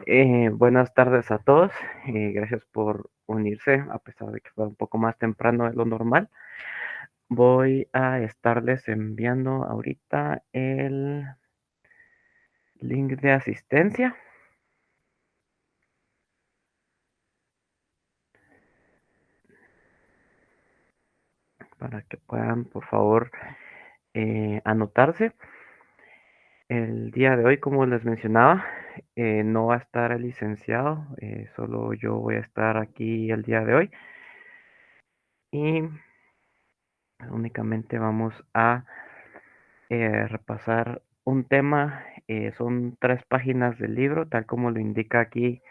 Buenas tardes a todos. Gracias por unirse, a pesar de que fue un poco más temprano de lo normal. Voy a estarles enviando ahorita el link de asistencia para que puedan, por favor, anotarse. El día de hoy, como les mencionaba, no va a estar el licenciado, solo yo voy a estar aquí el día de hoy y únicamente vamos a repasar un tema. Son 3 páginas del libro, tal como lo indica aquí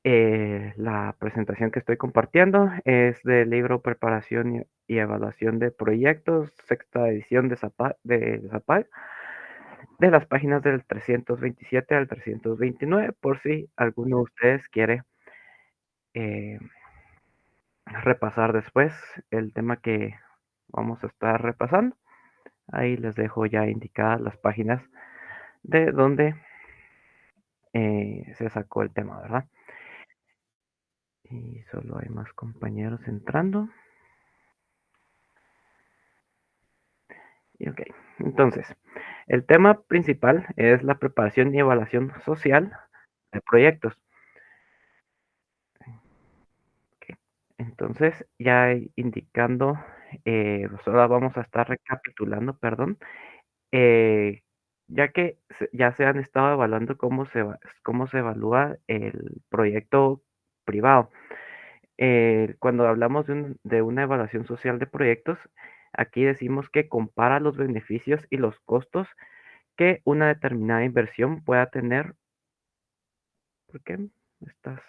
la presentación que estoy compartiendo. Es del libro Preparación y Evaluación de Proyectos, sexta edición de ZAPAC, de las páginas del 327 al 329, por si alguno de ustedes quiere eh, repasar después el tema que vamos a estar repasando. Ahí les dejo ya indicadas las páginas de donde se sacó el tema, ¿verdad? Y solo hay más compañeros entrando. Y ok, entonces, el tema principal es la preparación y evaluación social de proyectos. Ok, entonces, ya indicando, pues ahora vamos a estar recapitulando, perdón, eh, ya que ya se han estado evaluando cómo se evalúa el proyecto privado. Cuando hablamos de una evaluación social de proyectos, aquí decimos que compara los beneficios y los costos que una determinada inversión pueda tener. ¿Por qué estás?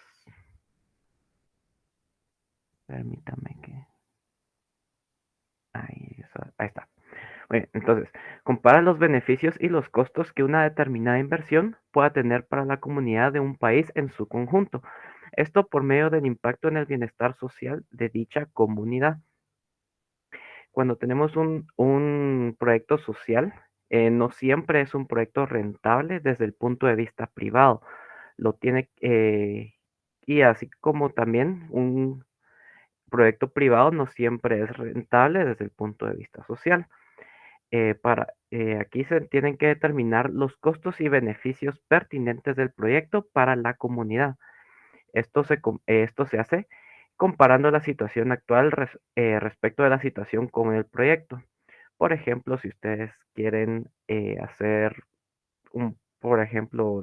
Permítame que. Ahí está. Bien, entonces, compara los beneficios y los costos que una determinada inversión pueda tener para la comunidad de un país en su conjunto. Esto por medio del impacto en el bienestar social de dicha comunidad. Cuando tenemos un proyecto social, no siempre es un proyecto rentable desde el punto de vista privado. Lo tiene, y así como también un proyecto privado no siempre es rentable desde el punto de vista social. Aquí se tienen que determinar los costos y beneficios pertinentes del proyecto para la comunidad. Esto se hace comparando la situación actual respecto de la situación con el proyecto. Por ejemplo, si ustedes quieren hacer por ejemplo,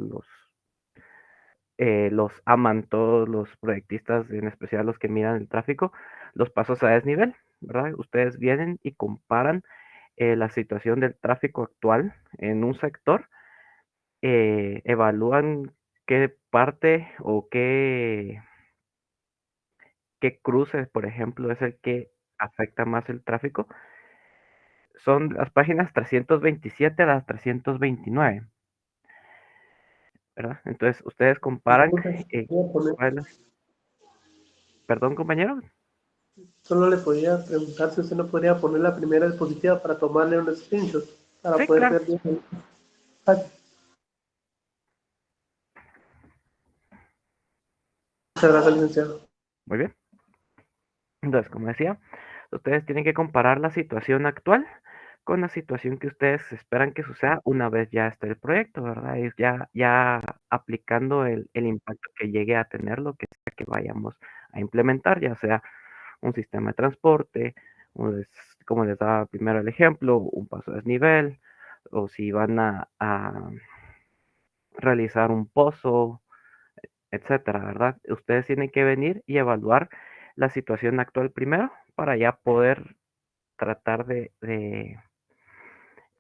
los aman todos los proyectistas, en especial los que miran el tráfico, los pasos a desnivel, ¿verdad? Ustedes vienen y comparan la situación del tráfico actual en un sector, evalúan qué parte o qué cruce, por ejemplo, es el que afecta más el tráfico. Son las páginas 327 a las 329, ¿verdad? Entonces, ustedes comparan, Disculpe, voy a poner- ¿cuál es? Perdón, compañero. solo le podía preguntar si usted no podría poner la primera diapositiva para tomarle un screenshot para Sí, poder claro. ver bien. Ah, muchas gracias, licenciado. Muy bien. Entonces, como decía, ustedes tienen que comparar la situación actual con la situación que ustedes esperan que suceda una vez ya esté el proyecto, ¿verdad? Y ya aplicando el impacto que llegue a tener lo que sea que vayamos a implementar, ya sea un sistema de transporte, como les daba primero el ejemplo, un paso a desnivel, o si van a realizar un pozo, etcétera, ¿verdad? Ustedes tienen que venir y evaluar la situación actual primero para ya poder tratar de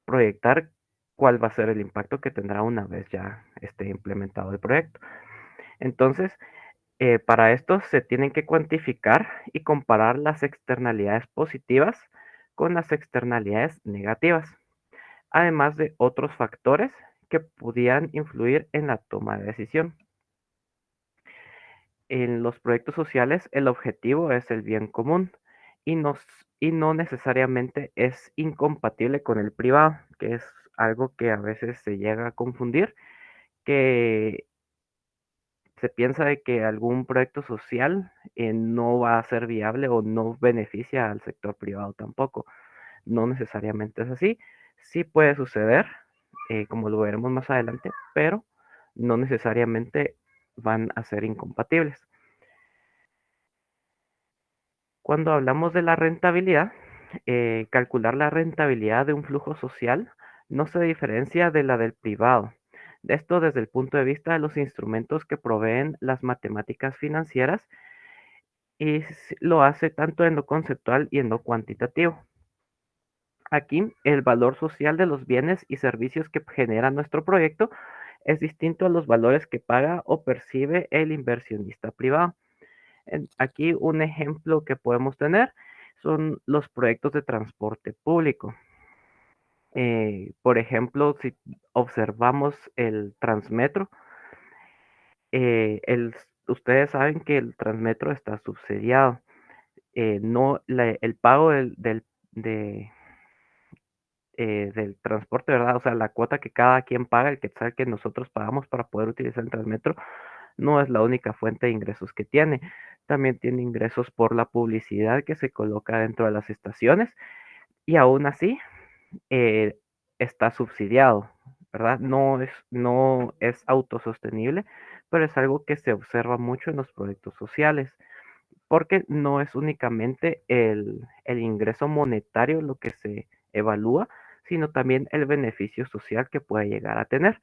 proyectar cuál va a ser el impacto que tendrá una vez ya esté implementado el proyecto. Entonces, para esto se tienen que cuantificar y comparar las externalidades positivas con las externalidades negativas, además de otros factores que pudieran influir en la toma de decisión. En los proyectos sociales, el objetivo es el bien común y y no necesariamente es incompatible con el privado, que es algo que a veces se llega a confundir, que se piensa de que algún proyecto social no va a ser viable o no beneficia al sector privado tampoco. No necesariamente es así. Sí puede suceder, como lo veremos más adelante, pero no necesariamente van a ser incompatibles. Cuando hablamos de la rentabilidad, calcular la rentabilidad de un flujo social no se diferencia de la del privado. De esto desde el punto de vista de los instrumentos que proveen las matemáticas financieras y lo hace tanto en lo conceptual y en lo cuantitativo. Aquí, el valor social de los bienes y servicios que genera nuestro proyecto es distinto a los valores que paga o percibe el inversionista privado. Aquí un ejemplo que podemos tener son los proyectos de transporte público. Por ejemplo, si observamos el Transmetro, ustedes saben que el Transmetro está subsidiado. No, el pago del transporte, ¿verdad? O sea, la cuota que cada quien paga, el quetzal que nosotros pagamos para poder utilizar el Transmetro, no es la única fuente de ingresos que tiene. También tiene ingresos por la publicidad que se coloca dentro de las estaciones y aún así eh, está subsidiado, ¿verdad? No es autosostenible, pero es algo que se observa mucho en los proyectos sociales, porque no es únicamente el ingreso monetario lo que se evalúa, sino también el beneficio social que puede llegar a tener.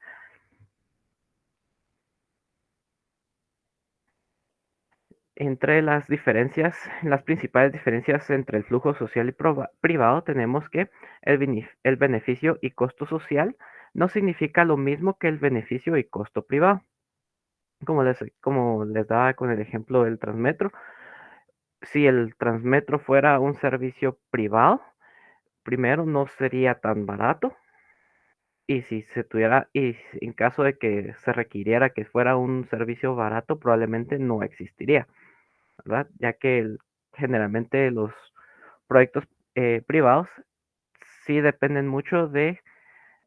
Entre las diferencias, las principales diferencias entre el flujo social y privado tenemos que el beneficio y costo social no significa lo mismo que el beneficio y costo privado. Como les daba con el ejemplo del Transmetro, si el Transmetro fuera un servicio privado, primero no sería tan barato y si se tuviera, y en caso de que se requiriera que fuera un servicio barato, probablemente no existiría. ¿Verdad? Ya que generalmente los proyectos privados sí dependen mucho de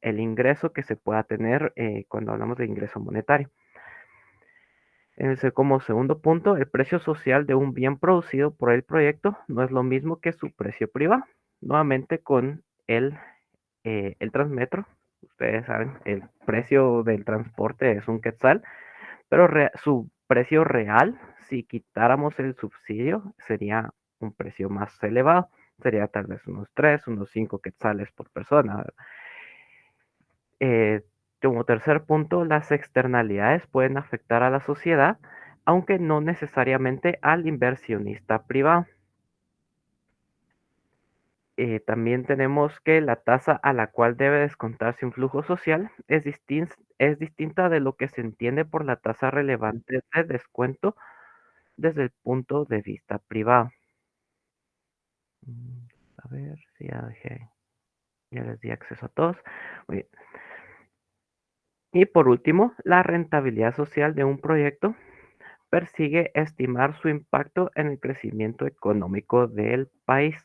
el ingreso que se pueda tener cuando hablamos de ingreso monetario. Como segundo punto, el precio social de un bien producido por el proyecto no es lo mismo que su precio privado. Nuevamente con el Transmetro, ustedes saben, el precio del transporte es un quetzal, pero su precio real, si quitáramos el subsidio, sería un precio más elevado. Sería tal vez unos 3, unos 5 quetzales por persona. Eh, Como tercer punto, las externalidades pueden afectar a la sociedad, aunque no necesariamente al inversionista privado. También tenemos que la tasa a la cual debe descontarse un flujo social es distinta de lo que se entiende por la tasa relevante de descuento desde el punto de vista privado. Mm, A ver si ya les di acceso a todos. Muy bien. Y por último, la rentabilidad social de un proyecto persigue estimar su impacto en el crecimiento económico del país.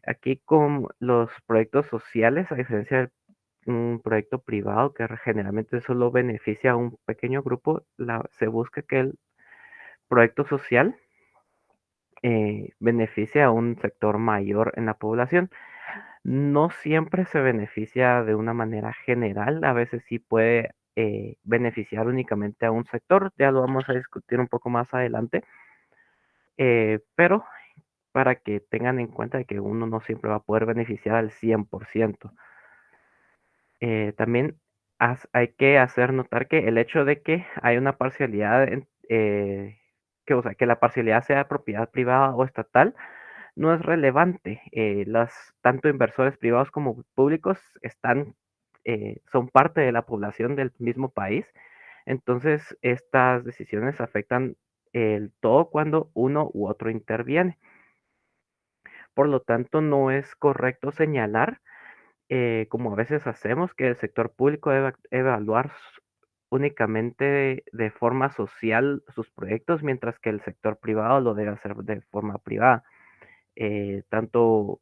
Aquí con los proyectos sociales, a diferencia de un proyecto privado que generalmente solo beneficia a un pequeño grupo, se busca que el proyecto social beneficie a un sector mayor en la población. No siempre se beneficia de una manera general, a veces sí puede beneficiar únicamente a un sector, ya lo vamos a discutir un poco más adelante, pero para que tengan en cuenta de que uno no siempre va a poder beneficiar al 100%. También hay que hacer notar que el hecho de que hay una parcialidad, o sea, que la parcialidad sea de propiedad privada o estatal, no es relevante. Tanto inversores privados como públicos son parte de la población del mismo país. Entonces, estas decisiones afectan el todo cuando uno u otro interviene. Por lo tanto, no es correcto señalar, como a veces hacemos, que el sector público debe evaluar únicamente de forma social sus proyectos, mientras que el sector privado lo debe hacer de forma privada. Tanto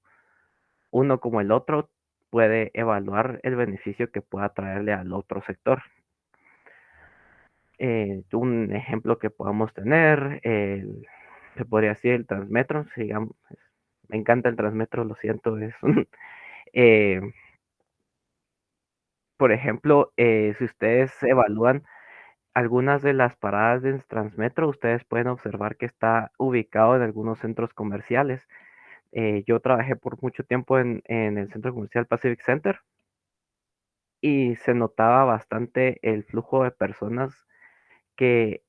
uno como el otro puede evaluar el beneficio que pueda traerle al otro sector. Un ejemplo que podamos tener, se podría decir el Transmetro, digamos, me encanta el Transmetro, lo siento, es un, eh, por ejemplo, si ustedes evalúan algunas de las paradas del Transmetro, ustedes pueden observar que está ubicado en algunos centros comerciales. Yo trabajé por mucho tiempo en el centro comercial Pacific Center y se notaba bastante el flujo de personas que,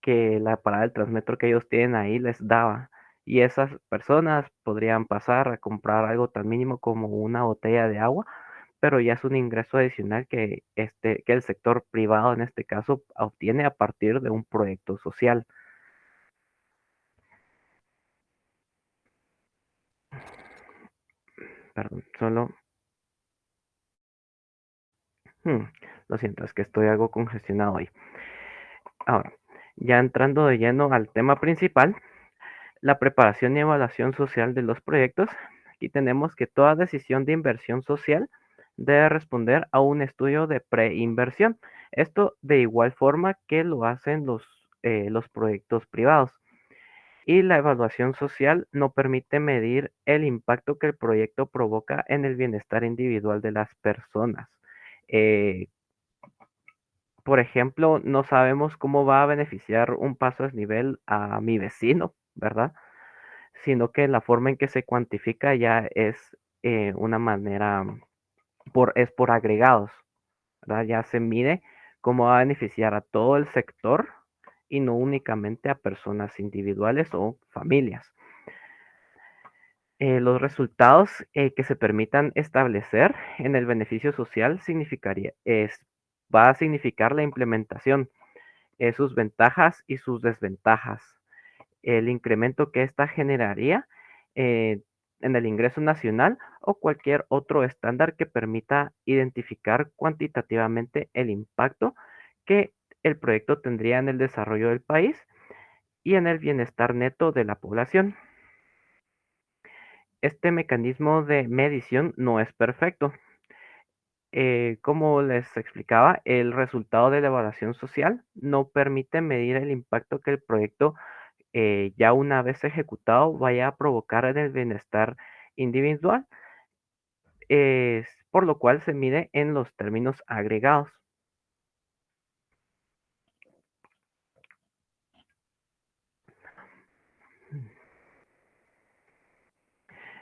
que la parada del Transmetro que ellos tienen ahí les daba. Y esas personas podrían pasar a comprar algo tan mínimo como una botella de agua, pero ya es un ingreso adicional que el sector privado en este caso obtiene a partir de un proyecto social. Perdón, solo... hmm, lo siento, es que estoy algo congestionado hoy. Ahora, ya entrando de lleno al tema principal, la preparación y evaluación social de los proyectos. Aquí tenemos que toda decisión de inversión social debe responder a un estudio de preinversión. Esto de igual forma que lo hacen los proyectos privados. Y la evaluación social no permite medir el impacto que el proyecto provoca en el bienestar individual de las personas. Eh, por ejemplo, no sabemos cómo va a beneficiar un paso a desnivel a mi vecino, ¿verdad? Sino que la forma en que se cuantifica ya es una manera, es por agregados, ¿verdad? Ya se mide cómo va a beneficiar a todo el sector y no únicamente a personas individuales o familias. Los resultados que se permitan establecer en el beneficio social va a significar la implementación, sus ventajas y sus desventajas, el incremento que ésta generaría eh, en el ingreso nacional o cualquier otro estándar que permita identificar cuantitativamente el impacto que el proyecto tendría en el desarrollo del país y en el bienestar neto de la población. Este mecanismo de medición no es perfecto. Como les explicaba, el resultado de la evaluación social no permite medir el impacto que el proyecto ya una vez ejecutado vaya a provocar en el bienestar individual, por lo cual se mide en los términos agregados.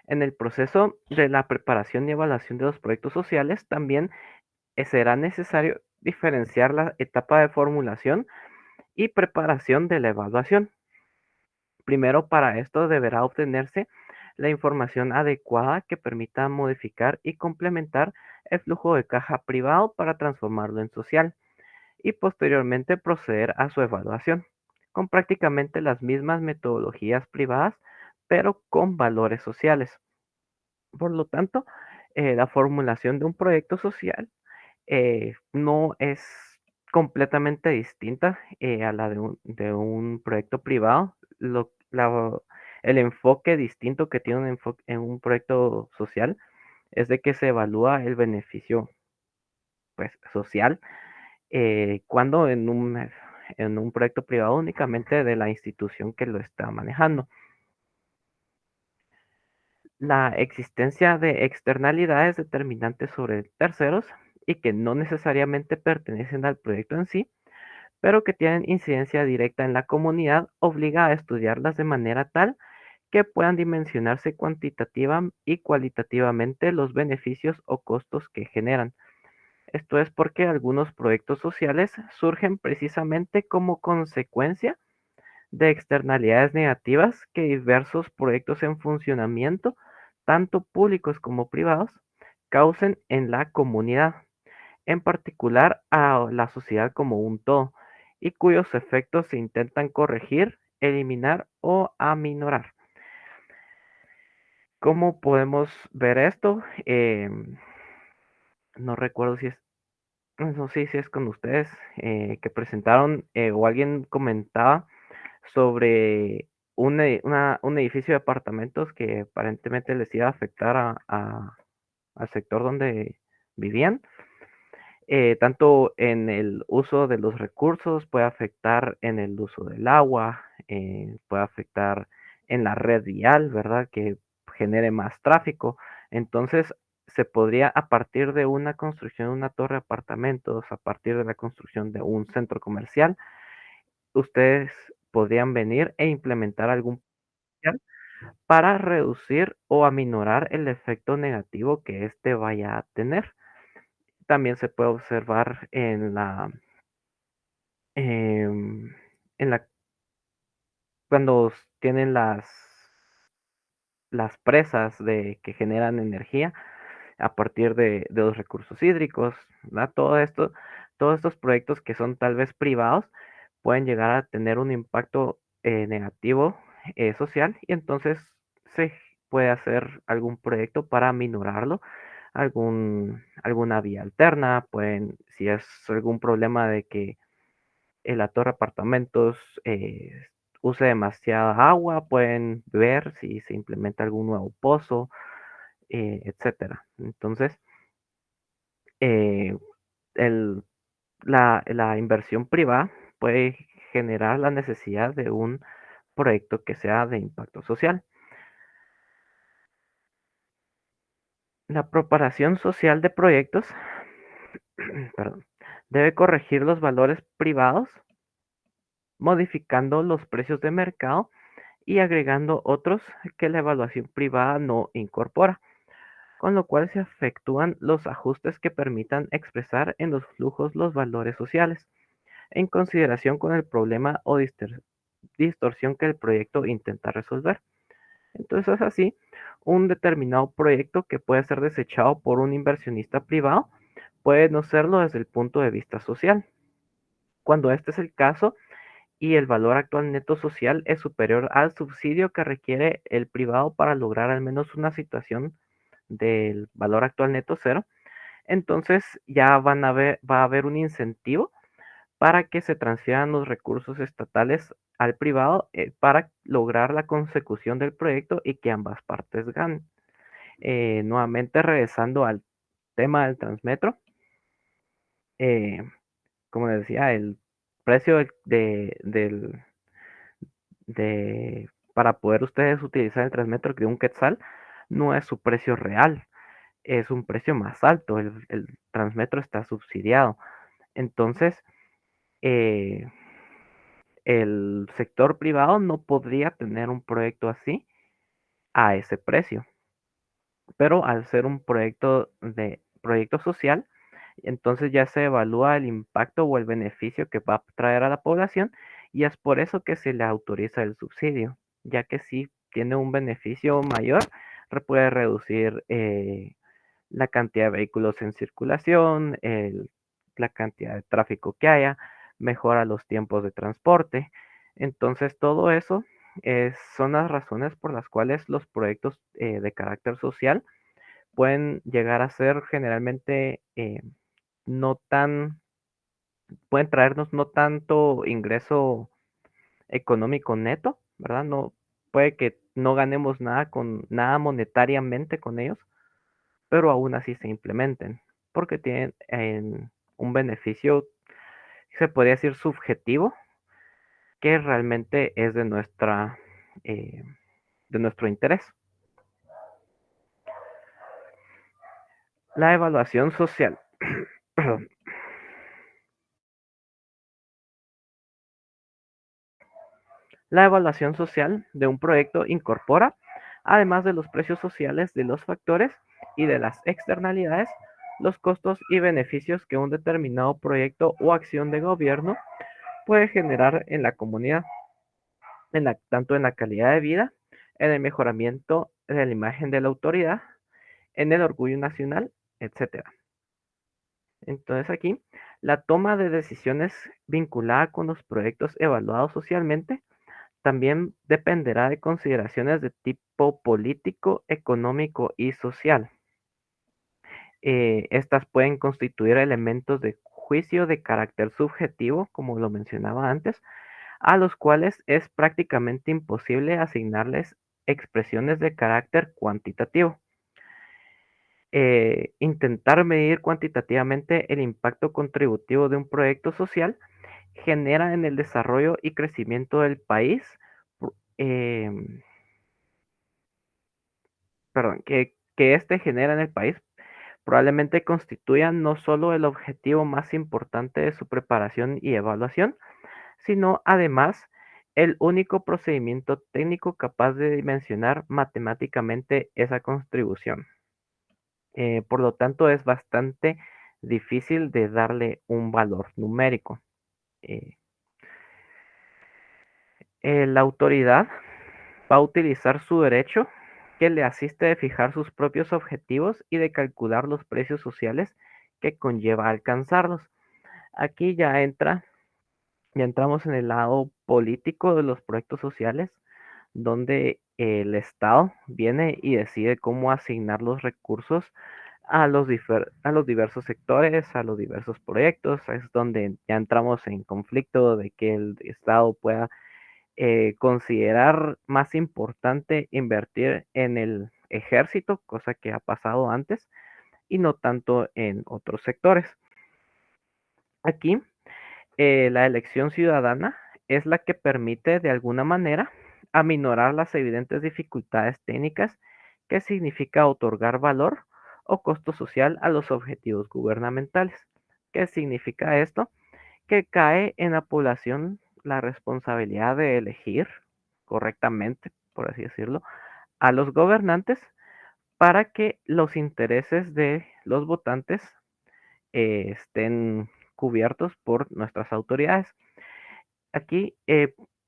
En el proceso de la preparación y evaluación de los proyectos sociales también será necesario diferenciar la etapa de formulación y preparación de la evaluación. Primero, para esto deberá obtenerse la información adecuada que permita modificar y complementar el flujo de caja privado para transformarlo en social y posteriormente proceder a su evaluación, con prácticamente las mismas metodologías privadas, pero con valores sociales. Por lo tanto, la formulación de un proyecto social no es completamente distinta a la de un proyecto privado. El enfoque distinto que tiene en un proyecto social es de que se evalúa el beneficio pues, social cuando en un proyecto privado únicamente de la institución que lo está manejando. La existencia de externalidades determinantes sobre terceros y que no necesariamente pertenecen al proyecto en sí, pero que tienen incidencia directa en la comunidad, obliga a estudiarlas de manera tal que puedan dimensionarse cuantitativa y cualitativamente los beneficios o costos que generan. Esto es porque algunos proyectos sociales surgen precisamente como consecuencia de externalidades negativas que diversos proyectos en funcionamiento, tanto públicos como privados, causen en la comunidad, en particular a la sociedad como un todo, y cuyos efectos se intentan corregir, eliminar o aminorar. ¿Cómo podemos ver esto? No recuerdo si es, no sé si es con ustedes que presentaron o alguien comentaba sobre un edificio de apartamentos que aparentemente les iba a afectar al sector donde vivían. tanto en el uso de los recursos, puede afectar en el uso del agua, puede afectar en la red vial, ¿verdad? Que genere más tráfico. Entonces, se podría, a partir de una construcción de una torre de apartamentos, a partir de la construcción de un centro comercial, ustedes podrían venir e implementar algún plan para reducir o aminorar el efecto negativo que este vaya a tener. También se puede observar em, en la, cuando tienen las presas que generan energía a partir de los recursos hídricos, ¿verdad? Todos estos proyectos que son tal vez privados pueden llegar a tener un impacto negativo social y entonces se puede hacer algún proyecto para minorarlo, alguna vía alterna, pueden, si es algún problema de que la torre apartamentos use demasiada agua, pueden ver si se implementa algún nuevo pozo, etcétera. Entonces, eh, el- la inversión privada puede generar la necesidad de un proyecto que sea de impacto social. La propagación social de proyectos, perdón, debe corregir los valores privados, modificando los precios de mercado y agregando otros que la evaluación privada no incorpora, con lo cual se efectúan los ajustes que permitan expresar en los flujos los valores sociales, en consideración con el problema o distorsión que el proyecto intenta resolver. Entonces es así, un determinado proyecto que puede ser desechado por un inversionista privado puede no serlo desde el punto de vista social. Cuando este es el caso, y el valor actual neto social es superior al subsidio que requiere el privado para lograr al menos una situación del valor actual neto cero, entonces ya va a haber un incentivo para que se transfieran los recursos estatales al privado para lograr la consecución del proyecto y que ambas partes ganen. Nuevamente regresando al tema del Transmetro, eh, como les decía, el precio para poder ustedes utilizar el Transmetro de un quetzal no es su precio real, es un precio más alto. El Transmetro está subsidiado. Entonces, eh, el sector privado no podría tener un proyecto así a ese precio. Pero al ser un proyecto social, entonces ya se evalúa el impacto o el beneficio que va a traer a la población y es por eso que se le autoriza el subsidio, ya que si tiene un beneficio mayor, puede reducir la cantidad de vehículos en circulación, la cantidad de tráfico que haya, mejora los tiempos de transporte. Entonces todo eso son las razones por las cuales los proyectos de carácter social pueden llegar a ser generalmente no tan, pueden traernos no tanto ingreso económico neto, ¿verdad? No, puede que no ganemos nada monetariamente con ellos, pero aún así se implementen, porque tienen un beneficio, se podría decir subjetivo, que realmente es eh, de nuestro interés. La evaluación social. Perdón. La evaluación social de un proyecto incorpora, además de los precios sociales de los factores y de las externalidades, los costos y beneficios que un determinado proyecto o acción de gobierno puede generar en la comunidad, tanto en la calidad de vida, en el mejoramiento de la imagen de la autoridad, en el orgullo nacional, etcétera. Entonces aquí, la toma de decisiones vinculada con los proyectos evaluados socialmente también dependerá de consideraciones de tipo político, económico y social. Estas pueden constituir elementos de juicio de carácter subjetivo, como lo mencionaba antes, a los cuales es prácticamente imposible asignarles expresiones de carácter cuantitativo. Intentar medir cuantitativamente el impacto contributivo de un proyecto social genera en el desarrollo y crecimiento del país, em, perdón, que este genera en el país probablemente constituya no solo el objetivo más importante de su preparación y evaluación, sino además el único procedimiento técnico capaz de dimensionar matemáticamente esa contribución. Por lo tanto, es bastante difícil de darle un valor numérico. Eh, la autoridad va a utilizar su derecho que le asiste de fijar sus propios objetivos y de calcular los precios sociales que conlleva alcanzarlos. Aquí ya entramos en el lado político de los proyectos sociales, donde el Estado viene y decide cómo asignar los recursos a los diversos sectores, a los diversos proyectos. Es donde ya entramos en conflicto de que el Estado pueda considerar más importante invertir en el ejército, cosa que ha pasado antes, y no tanto en otros sectores. Aquí, la elección ciudadana es la que permite de alguna manera aminorar las evidentes dificultades técnicas que significa otorgar valor o costo social a los objetivos gubernamentales. ¿Qué significa esto? Que cae en la población la responsabilidad de elegir correctamente, por así decirlo, a los gobernantes para que los intereses de los votantes estén cubiertos por nuestras autoridades. Aquí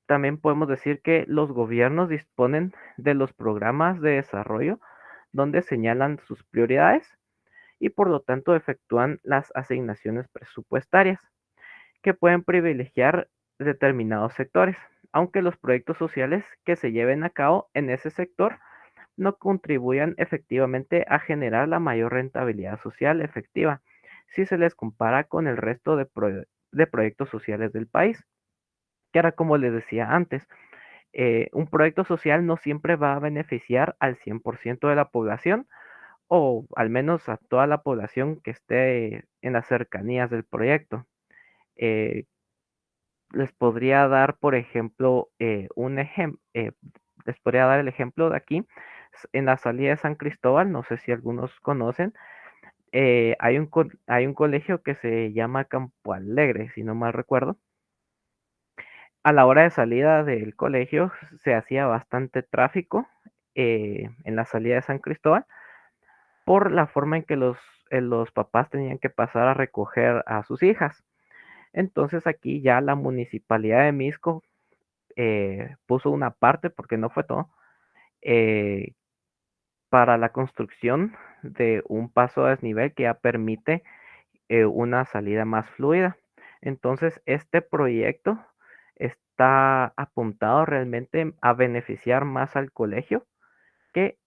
también podemos decir que los gobiernos disponen de los programas de desarrollo donde señalan sus prioridades y por lo tanto efectúan las asignaciones presupuestarias que pueden privilegiar determinados sectores, aunque los proyectos sociales que se lleven a cabo en ese sector no contribuyan efectivamente a generar la mayor rentabilidad social efectiva si se les compara con el resto de proyectos sociales del país, que era como les decía antes, un proyecto social no siempre va a beneficiar al 100% de la población o al menos a toda la población que esté en las cercanías del proyecto. Eh, Les podría dar, por ejemplo, les podría dar el ejemplo de aquí, en la salida de San Cristóbal, no sé si algunos conocen, hay un colegio que se llama Campo Alegre, si no mal recuerdo. A la hora de salida del colegio se hacía bastante tráfico en la salida de San Cristóbal por la forma en que los papás tenían que pasar a recoger a sus hijas. Entonces aquí ya la municipalidad de Misco puso una parte, porque no fue todo, eh, para la construcción de un paso a desnivel que ya permite una salida más fluida. Entonces, este proyecto está apuntado realmente a beneficiar más al colegio que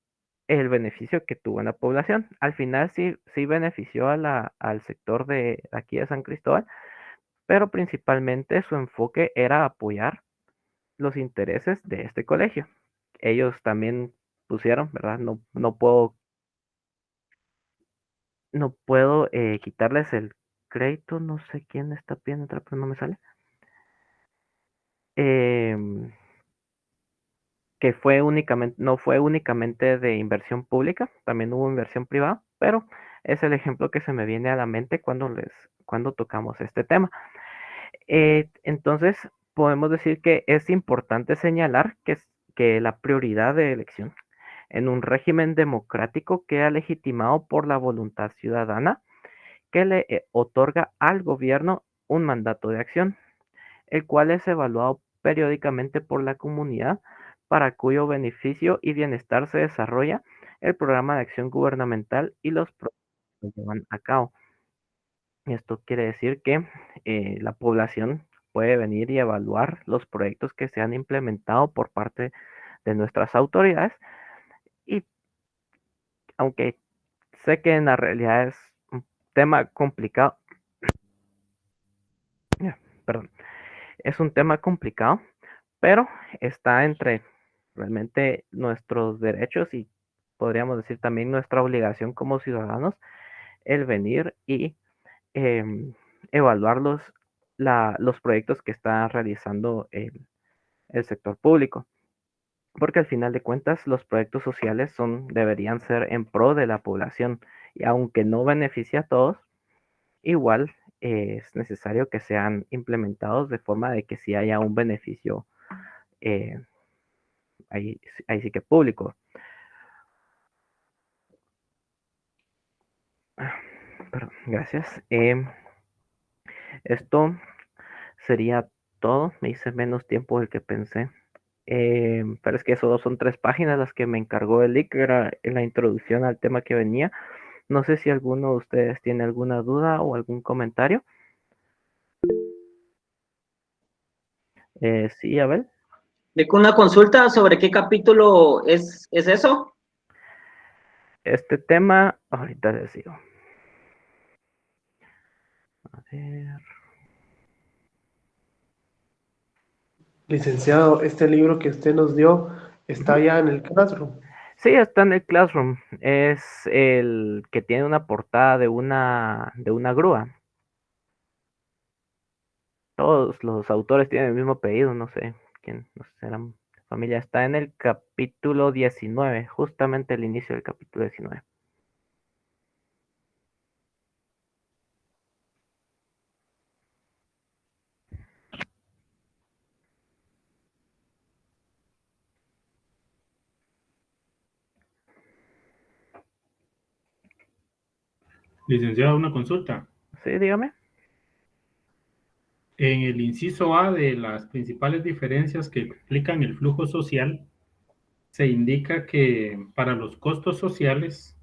el beneficio que tuvo en la población. Al final sí benefició al sector de aquí de San Cristóbal, pero principalmente su enfoque era apoyar los intereses de este colegio. Ellos también pusieron, ¿verdad? No puedo quitarles el crédito, no sé quién está pidiendo otra, pero no me sale. Em, que no fue únicamente de inversión pública, también hubo inversión privada, pero es el ejemplo que se me viene a la mente cuando tocamos este tema. Entonces, podemos decir que es importante señalar que la prioridad de elección en un régimen democrático queda legitimado por la voluntad ciudadana que le otorga al gobierno un mandato de acción, el cual es evaluado periódicamente por la comunidad para cuyo beneficio y bienestar se desarrolla el programa de acción gubernamental y los proyectos que se llevan a cabo. Esto quiere decir que la población puede venir y evaluar los proyectos que se han implementado por parte de nuestras autoridades y aunque sé que en la realidad es un tema complicado, perdón, es un tema complicado, pero está entre realmente nuestros derechos y podríamos decir también nuestra obligación como ciudadanos, el venir y evaluar los proyectos que está realizando el sector público. Porque al final de cuentas los proyectos sociales deberían ser en pro de la población y aunque no beneficie a todos, igual es necesario que sean implementados de forma de que sí haya un beneficio eh, ahí, ahí sí que público. Perdón, gracias. Esto sería todo. Me hice menos tiempo del que pensé. Pero es que solo son 3 páginas las que me encargó el que era en la introducción al tema que venía. No sé si alguno de ustedes tiene alguna duda o algún comentario. Sí, Abel. De una consulta sobre qué capítulo es eso. Este tema, ahorita les digo. A ver. Licenciado, este libro que usted nos dio está ya en el Classroom. Sí, está en el Classroom. Es el que tiene una portada de una grúa. Todos los autores tienen el mismo apellido, no sé quién, no sé, serán familia. Está en el capítulo 19, justamente el inicio del capítulo 19. Licenciado, una consulta. Sí, dígame. En el inciso A de las principales diferencias que explican el flujo social, se indica que para los costos sociales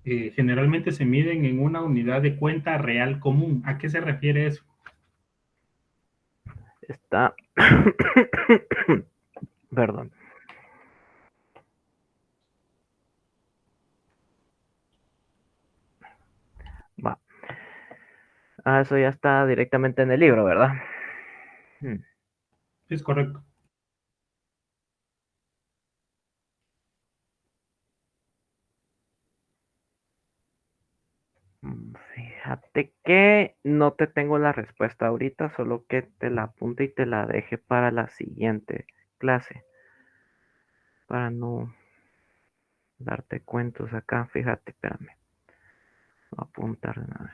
generalmente se miden en una unidad de cuenta real común. ¿A qué se refiere eso? Está. Perdón. Va. Ah, eso ya está directamente en el libro, ¿verdad? Es correcto. Fíjate que no te tengo la respuesta ahorita, solo que te la apunte y te la deje para la siguiente clase. Para no darte cuentos acá, fíjate, espérame. Voy a apuntar de una vez.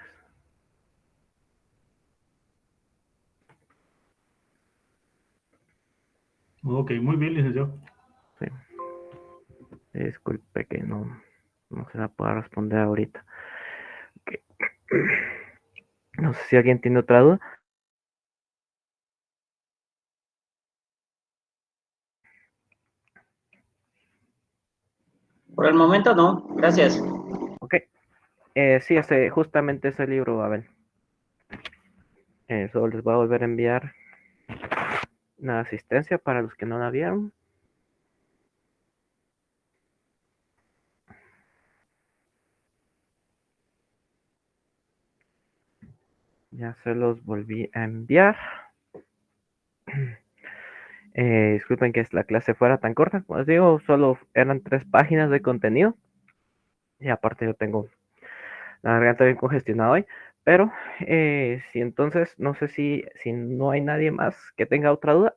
Ok, muy bien, licenciado. Sí. Disculpe que no se la pueda responder ahorita. Okay. No sé si alguien tiene otra duda. Por el momento no, gracias. Ok. Sí, justamente ese libro, Abel. Solo les voy a volver a enviar una asistencia para los que no la vieron. Ya se los volví a enviar. Disculpen que la clase fuera tan corta. Como les digo, solo eran 3 páginas de contenido. Y aparte yo tengo la garganta bien congestionada hoy. Pero si entonces, no sé si no hay nadie más que tenga otra duda.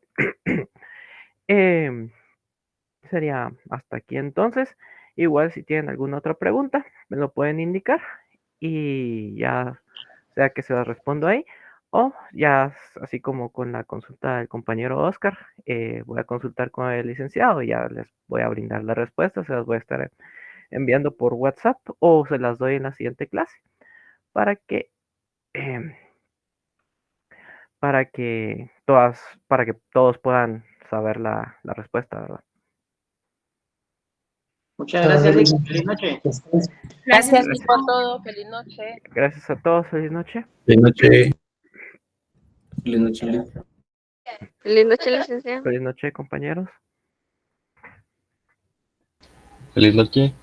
Sería hasta aquí entonces. Igual si tienen alguna otra pregunta, me lo pueden indicar. Y ya sea que se las respondo ahí. O ya así como con la consulta del compañero Oscar, voy a consultar con el licenciado y ya les voy a brindar la respuesta. Se las voy a estar enviando por WhatsApp o se las doy en la siguiente clase para que em, para que todos puedan saber la respuesta, ¿verdad? Muchas gracias, Lick. Feliz noche. Gracias por todo. Feliz noche. Gracias a todos. Feliz noche. Feliz noche. Feliz noche, Liz. Feliz noche, licenciado. Feliz noche, compañeros. Feliz noche.